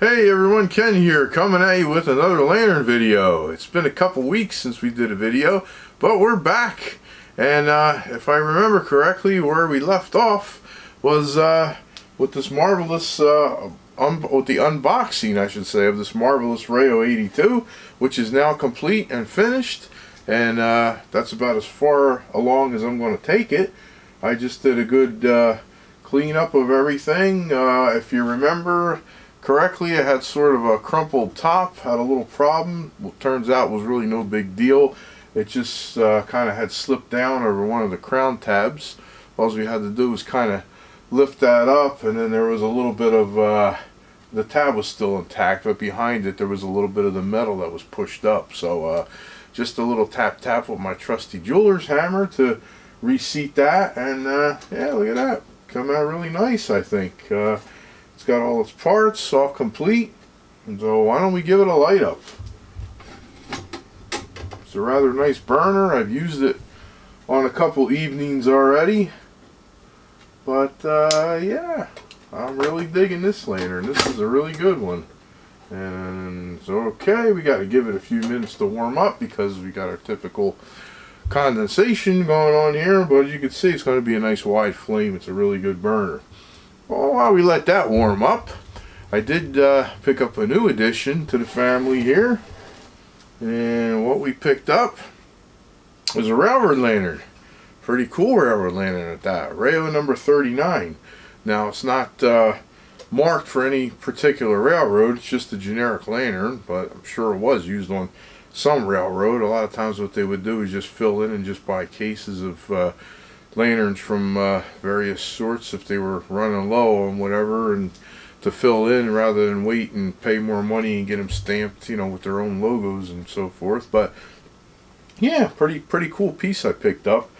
Hey everyone, Ken here, coming at you with another lantern video. It's been a couple weeks since we did a video, but we're back. And if I remember correctly, where we left off was with this marvelous, with the unboxing, I should say, of this marvelous Rayo 82, which is now complete and finished. And that's about as far along as I'm going to take it. I just did a good cleanup of everything. If you remember correctly, it had sort of a crumpled top, had a little problem. What turns out was really no big deal. It just kind of had slipped down over one of the crown tabs. All we had to do was kind of lift that up, and then there was a little bit of the tab was still intact, but behind it there was a little bit of the metal that was pushed up. So just a little tap with my trusty jeweler's hammer to reseat that, and yeah, look at that, come out really nice. I think it's got all its parts all complete, and so why don't we give it a light up. It's a rather nice burner. I've used it on a couple evenings already, but yeah, I'm really digging this lantern. This is a really good one. And so okay, we got to give it a few minutes to warm up because we got our typical condensation going on here, but as you can see, it's going to be a nice wide flame. It's a really good burner. Well, while we let that warm up, I did pick up a new addition to the family here, and what we picked up was a railroad lantern. Pretty cool railroad lantern at that. Rayo number 39. Now it's not marked for any particular railroad, it's just a generic lantern, but I'm sure it was used on some railroad. A lot of times what they would do is just fill in and just buy cases of lanterns from various sorts if they were running low on whatever, and to fill in rather than wait and pay more money and get them stamped, you know, with their own logos and so forth. But yeah, pretty cool piece I picked up,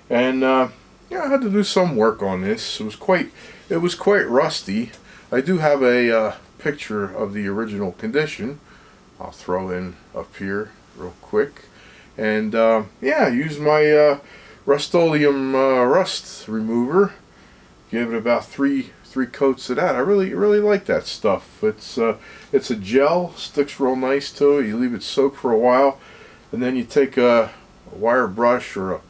and yeah, I had to do some work on this. It was quite rusty. I do have a picture of the original condition. I'll throw in up here real quick, and yeah, use my Rust-Oleum rust remover. Give it about three coats of that. I really like that stuff. It's a gel, sticks real nice to it. You leave it soak for a while, and then you take a wire brush or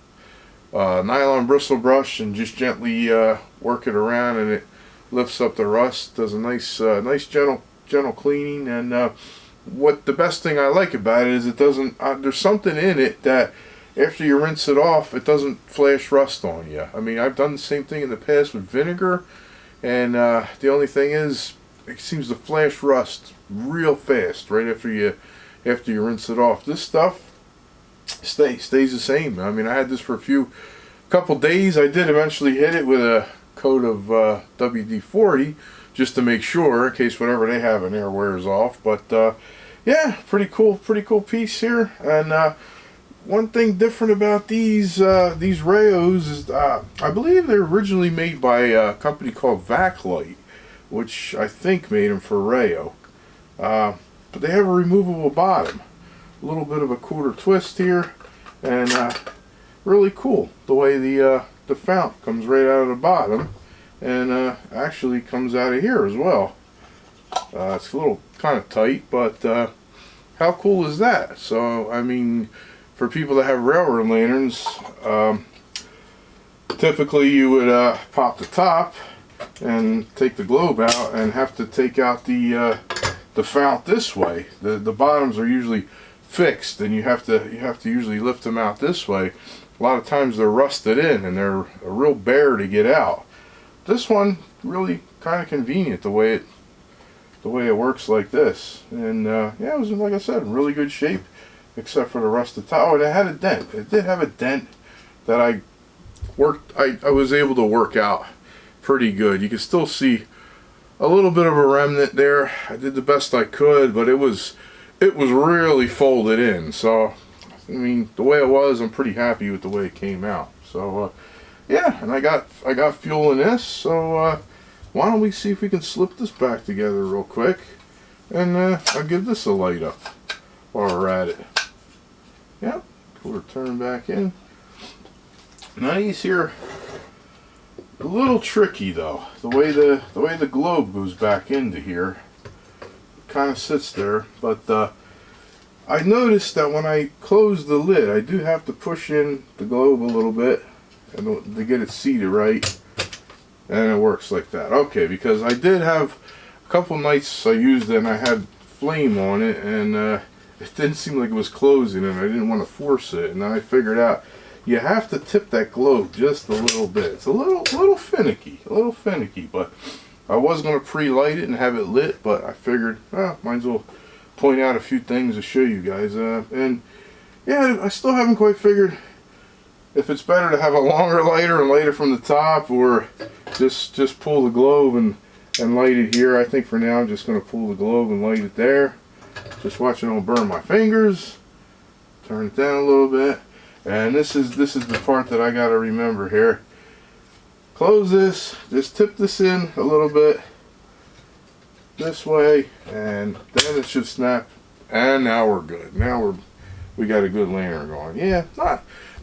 a nylon bristle brush and just gently work it around, and it lifts up the rust. Does a nice gentle cleaning. And what the best thing I like about it is it doesn't. There's something in it that after you rinse it off, it doesn't flash rust on you. I mean, I've done the same thing in the past with vinegar, and the only thing is, it seems to flash rust real fast right after you rinse it off. This stuff stays the same. I mean, I had this for a couple days. I did eventually hit it with a coat of WD-40 just to make sure, in case whatever they have in there wears off. But yeah, pretty cool piece here. And one thing different about these Rayos is I believe they're originally made by a company called Vaclite, which I think made them for Rayo. But they have a removable bottom, a little bit of a quarter twist here, and really cool the way the fount comes right out of the bottom, and actually comes out of here as well. It's a little kind of tight, but how cool is that? So I mean, for people that have railroad lanterns, typically you would pop the top and take the globe out and have to take out the fount this way. The bottoms are usually fixed, and you have to usually lift them out this way. A lot of times they're rusted in and they're a real bear to get out. This one really kind of convenient the way it works like this. And yeah, it was, like I said, in really good shape, except for the rusted top. Oh, and it had a dent. It did have a dent that I was able to work out pretty good. You can still see a little bit of a remnant there. I did the best I could, but it was really folded in. So I mean, the way it was, I'm pretty happy with the way it came out. So yeah, and I got fuel in this. So why don't we see if we can slip this back together real quick, and I'll give this a light up while we're at it. Yep, we'll turn back in. Nice here. A little tricky though, the way the globe goes back into here. kind of sits there. But I noticed that when I close the lid, I do have to push in the globe a little bit to get it seated right, and it works like that. Okay, because I did have a couple nights I used it and I had flame on it, and it didn't seem like it was closing, and I didn't want to force it. And then I figured out you have to tip that globe just a little bit. It's a little finicky, but I was going to pre-light it and have it lit, but I figured, might as well point out a few things to show you guys. And yeah, I still haven't quite figured if it's better to have a longer lighter and light it from the top, or just pull the globe and light it here. I think for now I'm just going to pull the globe and light it there. Just watch it don't burn my fingers. Turn it down a little bit. And this is the part that I got to remember here. Close this, just tip this in a little bit this way, and then it should snap, and now we're good. Now we got a good lantern going. Yeah,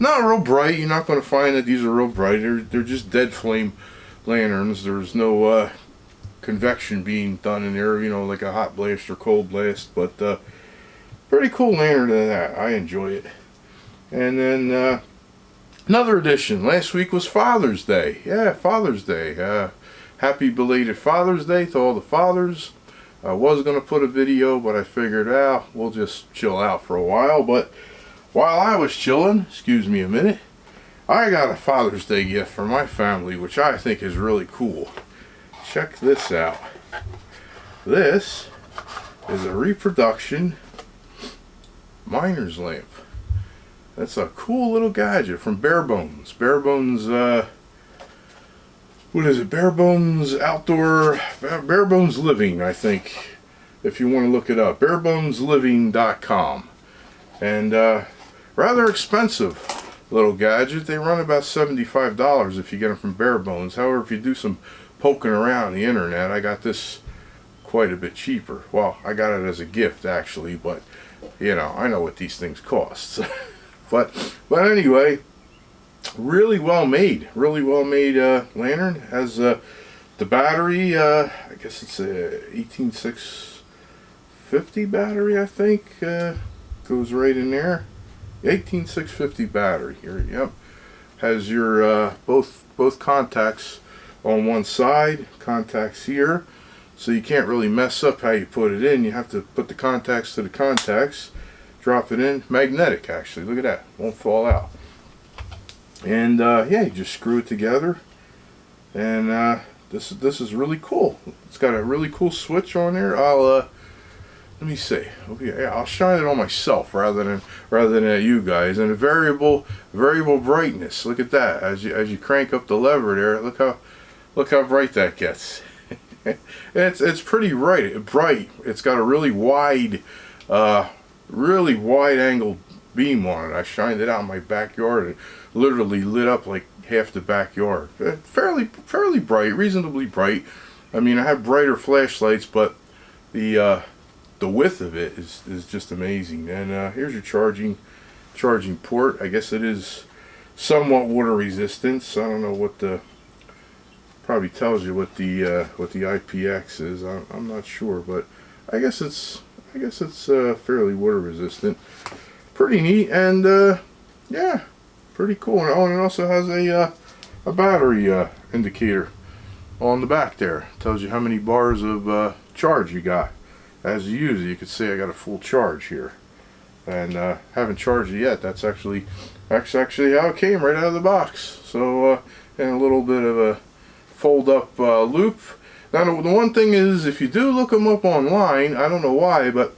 not real bright. You're not going to find that these are real bright. They're just dead flame lanterns. There's no convection being done in there, you know, like a hot blast or cold blast. But pretty cool lantern to that. I enjoy it. And then another addition. Last week was Father's Day. Yeah, Father's Day. Happy belated Father's Day to all the fathers. I was going to put a video, but I figured, we'll just chill out for a while. But while I was chilling, excuse me a minute, I got a Father's Day gift for my family, which I think is really cool. Check this out. This is a reproduction miner's lamp. That's a cool little gadget from Barebones. Barebones, what is it? Barebones Outdoor, Barebones Living, I think, if you want to look it up. Barebonesliving.com. And rather expensive little gadget. They run about $75 if you get them from Barebones. However, if you do some poking around the internet, I got this quite a bit cheaper. Well, I got it as a gift actually, but you know, I know what these things cost. but anyway, really well made lantern. Has the battery, I guess it's a 18650 battery, I think, goes right in there. 18650 battery here. Yep, has your both contacts on one side, contacts here, so you can't really mess up how you put it in. You have to put the contacts to the contacts, drop it in. Magnetic, actually, look at that, won't fall out. And yeah, you just screw it together, and this is really cool. It's got a really cool switch on there. Let me see. Okay, yeah, I'll shine it on myself rather than at you guys. And a variable brightness. Look at that. As you crank up the lever there, look how bright that gets. It's pretty bright. It's got a really wide angled beam on it. I shined it out in my backyard and literally lit up like half the backyard. Fairly bright, reasonably bright. I mean, I have brighter flashlights, but the width of it is just amazing. And here's your charging port. I guess it is somewhat water resistant. I don't know what probably tells you what the IPX is. I'm not sure, but I guess it's fairly water resistant. Pretty neat, and yeah, pretty cool. And it also has a battery indicator on the back there. Tells you how many bars of charge you got. As you use it, you could say I got a full charge here, and haven't charged it yet. That's actually how it came right out of the box. So and a little bit of a fold-up loop. Now the one thing is, if you do look them up online, I don't know why, but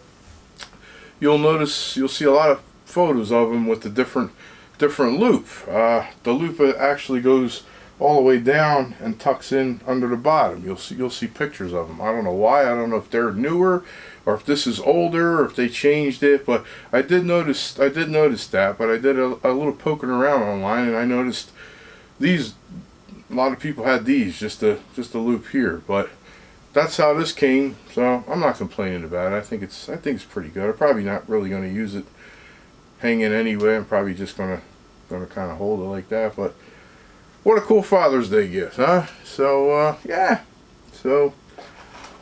you'll see a lot of photos of them with the different loop. The loop actually goes all the way down and tucks in under the bottom. You'll see pictures of them. I don't know why. I don't know if they're newer or if this is older or if they changed it, but I did notice that. But I did a little poking around online, and I noticed these. A lot of people had these, just a loop here, but that's how this came. So I'm not complaining about it. I think it's pretty good. I'm probably not really going to use it hanging anyway. I'm probably just gonna kind of hold it like that. But what a cool Father's Day gift, huh? So yeah. So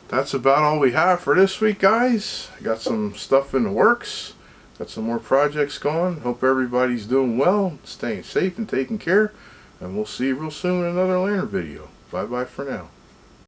that's about all we have for this week, guys. I got some stuff in the works. Got some more projects going. Hope everybody's doing well, staying safe and taking care. And we'll see you real soon in another lantern video. Bye bye for now.